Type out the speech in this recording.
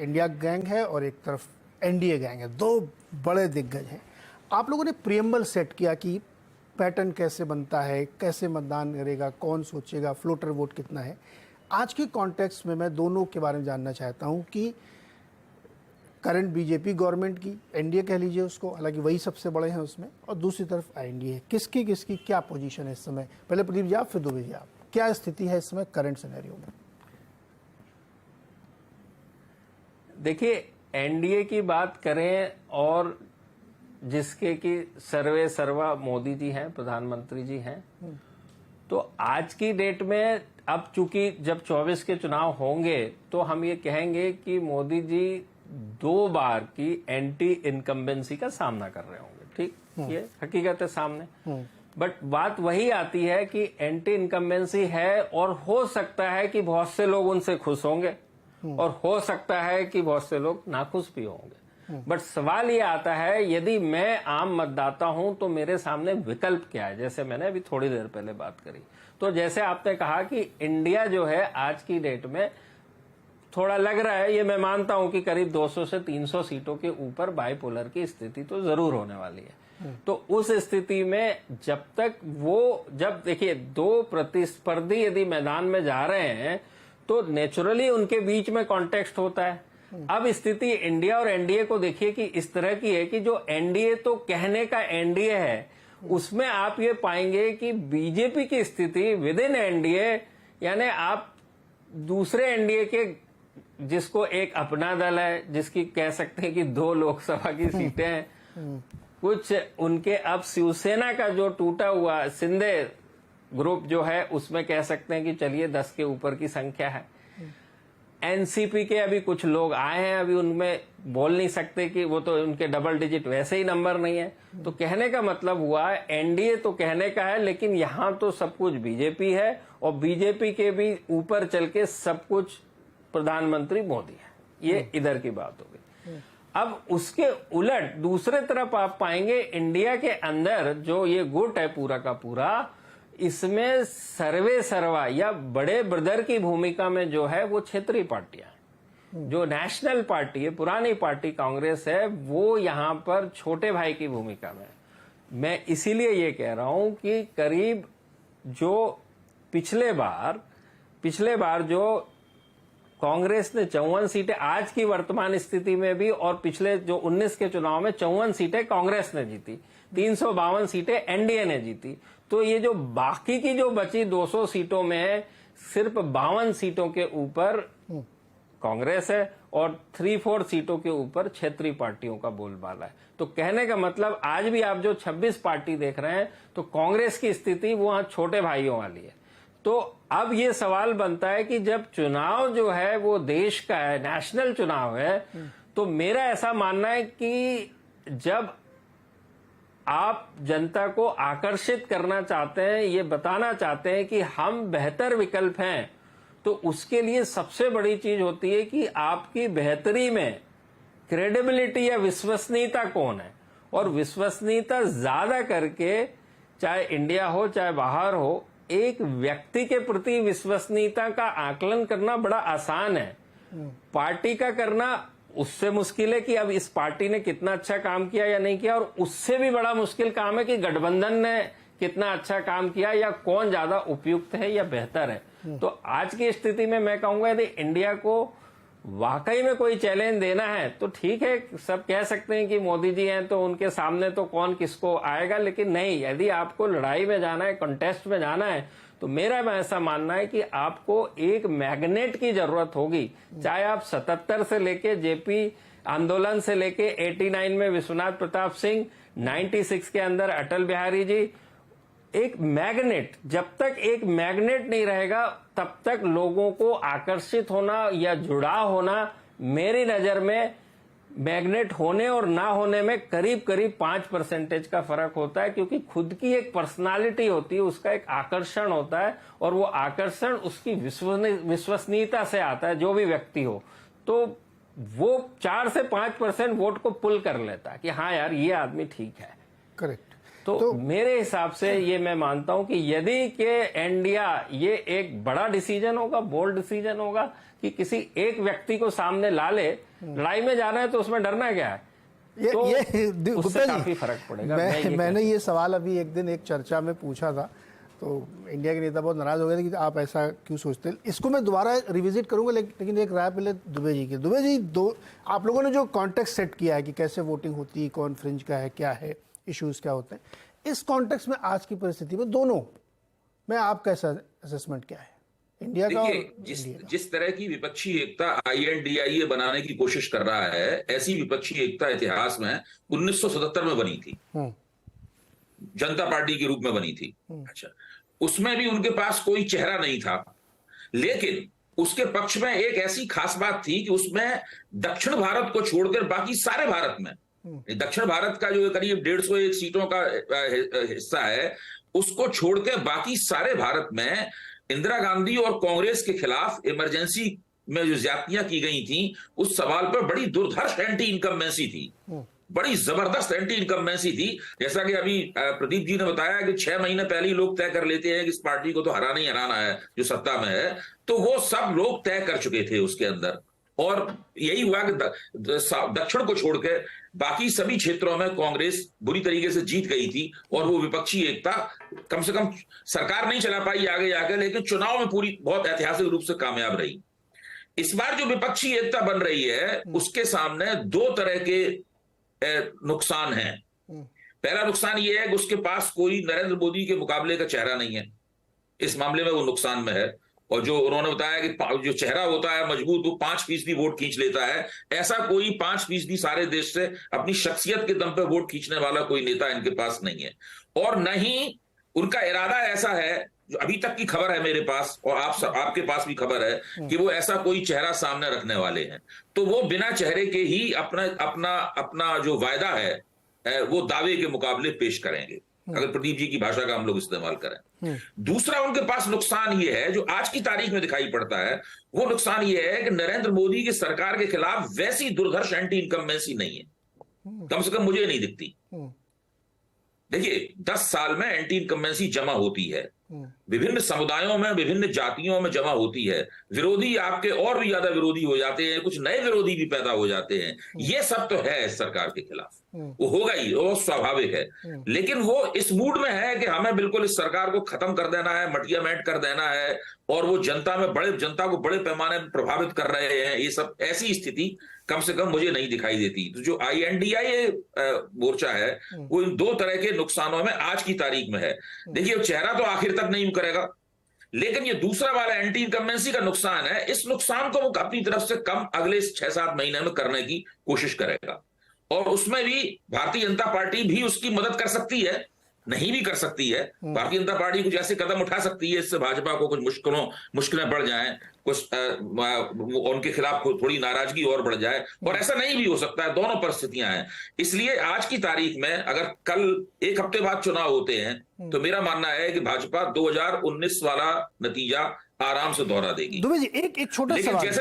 India gang है और एक तरफ एनडीए गैंग है, दो बड़े दिग्गज हैं। आप लोगों ने प्रियम्बल सेट किया कि पैटर्न कैसे बनता है, कैसे मतदान करेगा, कौन सोचेगा, फ्लोटर वोट कितना है। आज के कॉन्टेक्स्ट में मैं दोनों के बारे में जानना चाहता हूं कि करंट बीजेपी गवर्नमेंट की, एनडीए कह लीजिए उसको, हालांकि वही सबसे बड़े हैं उसमें, और दूसरी तरफ एनडीए, किसकी किसकी क्या पोजीशन है इस समय। पहले प्रदीप जी आप, फिर दुबे जी आप, क्या स्थिति है इस समय करंट सिनेरियो में? देखिए, एनडीए की बात करें और जिसके कि सर्वे सर्वा मोदी जी हैं, प्रधानमंत्री जी हैं, तो आज की डेट में अब चूंकि जब 24 के चुनाव होंगे तो हम ये कहेंगे कि मोदी जी 2 बार की एंटी इनकम्बेंसी का सामना कर रहे होंगे। ठीक, ये हकीकत है सामने। बट बात वही आती है कि एंटी इनकम्बेंसी है और हो सकता है कि बहुत से लोग उनसे खुश होंगे और हो सकता है कि बहुत से लोग नाखुश भी होंगे। बट सवाल ये आता है, यदि मैं आम मतदाता हूं तो मेरे सामने विकल्प क्या है। जैसे मैंने अभी थोड़ी देर पहले बात करी, तो जैसे आपने कहा कि इंडिया जो है आज की डेट में थोड़ा लग रहा है, ये मैं मानता हूं कि करीब 200 से 300 सीटों के ऊपर बाइपोलर की स्थिति तो जरूर होने वाली है। तो उस स्थिति में जब देखिए 2 प्रतिस्पर्धी यदि मैदान में जा रहे हैं तो नेचुरली उनके बीच में कॉन्टेक्स्ट होता है। अब स्थिति इंडिया और एनडीए को देखिए कि इस तरह की है कि जो एनडीए तो कहने का एनडीए है, उसमें आप ये पाएंगे कि बीजेपी की स्थिति विद इन एनडीए, यानी आप दूसरे एनडीए के, जिसको एक अपना दल है, जिसकी कह सकते हैं कि 2 लोकसभा की सीटें हैं, कुछ उनके अब शिवसेना का जो टूटा हुआ शिंदे ग्रुप जो है उसमें कह सकते हैं कि चलिए 10 के ऊपर की संख्या है। एनसीपी के अभी कुछ लोग आए हैं, अभी उनमें बोल नहीं सकते कि वो तो उनके डबल डिजिट वैसे ही नंबर नहीं है। तो कहने का मतलब हुआ एनडीए तो कहने का है, लेकिन यहां तो सब कुछ बीजेपी है और बीजेपी के भी ऊपर चल के सब कुछ प्रधानमंत्री मोदी है। ये इधर की बात हो गई। अब उसके उलट दूसरे तरफ आप पाएंगे इंडिया के अंदर जो ये गुट है पूरा का पूरा, इसमें सर्वे सर्वा या बड़े ब्रदर की भूमिका में जो है वो क्षेत्रीय पार्टियां, जो नेशनल पार्टी है, पुरानी पार्टी कांग्रेस है, वो यहां पर छोटे भाई की भूमिका में। मैं इसीलिए ये कह रहा हूं कि करीब जो पिछले बार जो कांग्रेस ने 54 सीटें, आज की वर्तमान स्थिति में भी और पिछले जो 19 के चुनाव में 54 सीटें कांग्रेस ने जीती, 352 सीटें एनडीए ने जीती। तो ये जो बाकी की जो बची 200 सीटों में सिर्फ 52 सीटों के ऊपर कांग्रेस है और 3/4 सीटों के ऊपर क्षेत्रीय पार्टियों का बोलबाला है। तो कहने का मतलब आज भी आप जो 26 पार्टी देख रहे हैं तो कांग्रेस की स्थिति वहां छोटे भाइयों वाली है। तो अब ये सवाल बनता है कि जब चुनाव जो है वो देश का है, नेशनल चुनाव है, तो मेरा ऐसा मानना है कि जब आप जनता को आकर्षित करना चाहते हैं, ये बताना चाहते हैं कि हम बेहतर विकल्प हैं, तो उसके लिए सबसे बड़ी चीज होती है कि आपकी बेहतरी में क्रेडिबिलिटी या विश्वसनीयता कौन है। और विश्वसनीयता ज्यादा करके, चाहे इंडिया हो चाहे बाहर हो, एक व्यक्ति के प्रति विश्वसनीयता का आकलन करना बड़ा आसान है। पार्टी का करना उससे मुश्किल है कि अब इस पार्टी ने कितना अच्छा काम किया या नहीं किया, और उससे भी बड़ा मुश्किल काम है कि गठबंधन ने कितना अच्छा काम किया या कौन ज्यादा उपयुक्त है या बेहतर है। तो आज की स्थिति में मैं कहूंगा यदि इंडिया को वाकई में कोई चैलेंज देना है तो ठीक है, सब कह सकते हैं कि मोदी जी हैं तो उनके सामने तो कौन किसको आएगा, लेकिन नहीं, यदि आपको लड़ाई में जाना है, कंटेस्ट में जाना है, तो मेरा ऐसा मानना है कि आपको एक मैग्नेट की जरूरत होगी। चाहे आप 77 से लेके जेपी आंदोलन से लेके 89 में विश्वनाथ प्रताप सिंह, 96 के अंदर अटल बिहारी जी, एक मैग्नेट, जब तक एक मैग्नेट नहीं रहेगा तब तक लोगों को आकर्षित होना या जुड़ाव होना, मेरी नजर में मैग्नेट होने और ना होने में करीब करीब 5% का फर्क होता है। क्योंकि खुद की एक पर्सनालिटी होती है, उसका एक आकर्षण होता है, और वो आकर्षण उसकी विश्वसनीयता से आता है। जो भी व्यक्ति हो तो वो 4 से 5% वोट को पुल कर लेता है कि हाँ यार ये आदमी ठीक है। करेक्ट। तो मेरे हिसाब से ये मैं मानता हूं कि यदि के इंडिया ये एक बड़ा डिसीजन होगा, बोल्ड डिसीजन होगा कि किसी एक व्यक्ति को सामने ला ले, लड़ाई में जाना है तो उसमें डरना क्या है? तो उससे काफी फर्क पड़ेगा। मैंने ये सवाल अभी एक दिन एक चर्चा में पूछा था, तो इंडिया के नेता बहुत नाराज हो गए थे कि आप ऐसा क्यों सोचते हैं। इसको मैं दोबारा रिविजिट करूंगा, लेकिन एक राय पहले दुबे जी की। दुबे जी, आप लोगों ने जो कॉन्टेक्स्ट सेट किया है कि कैसे वोटिंग होती है, कौन फ्रिंज का है, क्या है, इश्यूज क्या होते हैं, इस कॉन्टेक्स्ट में आज की परिस्थिति में दोनों में आपका असेसमेंट क्या है, इंडिया का और जिस तरह की विपक्षी एकता INDIA बनाने की कोशिश कर रहा है, ऐसी विपक्षी एकता इतिहास में 1977 में बनी थी, जनता पार्टी के रूप में बनी थी। अच्छा, उसमें भी उनके पास कोई चेहरा नहीं था, लेकिन उसके पक्ष में एक ऐसी खास बात थी कि उसमें दक्षिण भारत को छोड़कर बाकी सारे भारत में, दक्षिण भारत का जो करीब 150 सीटों का हिस्सा है, उसको छोड़कर बाकी सारे भारत में इंदिरा गांधी और कांग्रेस के खिलाफ इमरजेंसी में जो ज्यादतियां की गई थी, उस सवाल पर बड़ी दुर्धर्ष एंटी इनकम्बेंसी थी, बड़ी जबरदस्त एंटी इनकम्बेंसी थी। जैसा कि अभी प्रदीप जी ने बताया कि 6 महीने पहले ही लोग तय कर लेते हैं कि इस पार्टी को तो हराना ही हराना है जो सत्ता में है, तो वो सब लोग तय कर चुके थे उसके अंदर। और यही हुआ कि दक्षिण को छोड़कर बाकी सभी क्षेत्रों में कांग्रेस बुरी तरीके से जीत गई थी, और वो विपक्षी एकता कम से कम सरकार नहीं चला पाई आगे जाकर, लेकिन चुनाव में पूरी बहुत ऐतिहासिक रूप से कामयाब रही। इस बार जो विपक्षी एकता बन रही है, उसके सामने 2 तरह के नुकसान है। पहला नुकसान यह है कि उसके पास कोई नरेंद्र मोदी के मुकाबले का चेहरा नहीं है, इस मामले में वो नुकसान में है। और जो उन्होंने बताया कि जो चेहरा होता है मजबूत, वो 5% वोट खींच लेता है, ऐसा कोई 5% सारे देश से अपनी शख्सियत के दम पे वोट खींचने वाला कोई नेता इनके पास नहीं है। और नहीं उनका इरादा ऐसा है, जो अभी तक की खबर है मेरे पास और आपके पास भी खबर है, कि वो ऐसा कोई चेहरा सामने रखने वाले हैं। तो वो बिना चेहरे के ही अपना जो वायदा है वो दावे के मुकाबले पेश करेंगे, अगर प्रदीप जी की भाषा का हम लोग इस्तेमाल करें। दूसरा उनके पास नुकसान ये है, जो आज की तारीख में दिखाई पड़ता है, वो नुकसान ये है कि नरेंद्र मोदी की सरकार के खिलाफ वैसी दुर्धर्ष एंटी इनकम्बेंसी नहीं है, कम से कम मुझे नहीं दिखती। देखिए, 10 साल में एंटी इनकम्बेंसी जमा होती है, विभिन्न समुदायों में, विभिन्न जातियों में जमा होती है, विरोधी आपके और भी ज्यादा विरोधी हो जाते हैं, कुछ नए विरोधी भी पैदा हो जाते हैं। ये सब तो है इस सरकार के खिलाफ, वो होगा ही, वो स्वाभाविक है। लेकिन वो इस मूड में है कि हमें बिल्कुल इस सरकार को खत्म कर देना है, मटिया मेट कर देना है, और वो जनता को बड़े पैमाने पर प्रभावित कर रहे हैं। ये सब ऐसी स्थिति कम से कम मुझे नहीं दिखाई देती। तो जो INDIA मोर्चा है, वो इन 2 तरह के नुकसानों में आज की तारीख में है। देखिए, चेहरा तो आखिर तक नहीं करेगा, लेकिन ये दूसरा वाला एंटी इनकम्बेंसी का नुकसान है, इस नुकसान को वो अपनी तरफ से कम अगले 6-7 महीने में करने की कोशिश करेगा। और उसमें भी भारतीय जनता पार्टी भी उसकी मदद कर सकती है, नहीं भी कर सकती है। भारतीय जनता पार्टी कुछ ऐसे कदम उठा सकती है, इससे भाजपा को कुछ मुश्किलें बढ़ जाएं, कुछ उनके खिलाफ थोड़ी नाराजगी और बढ़ जाए, और ऐसा नहीं भी हो सकता है। दोनों परिस्थितियां हैं। इसलिए आज की तारीख में अगर कल 1 हफ्ते बाद चुनाव होते हैं, तो मेरा मानना है कि भाजपा 2019 वाला नतीजा आराम से दोहरा देगी। दुबे जी, एक छोटा सवाल।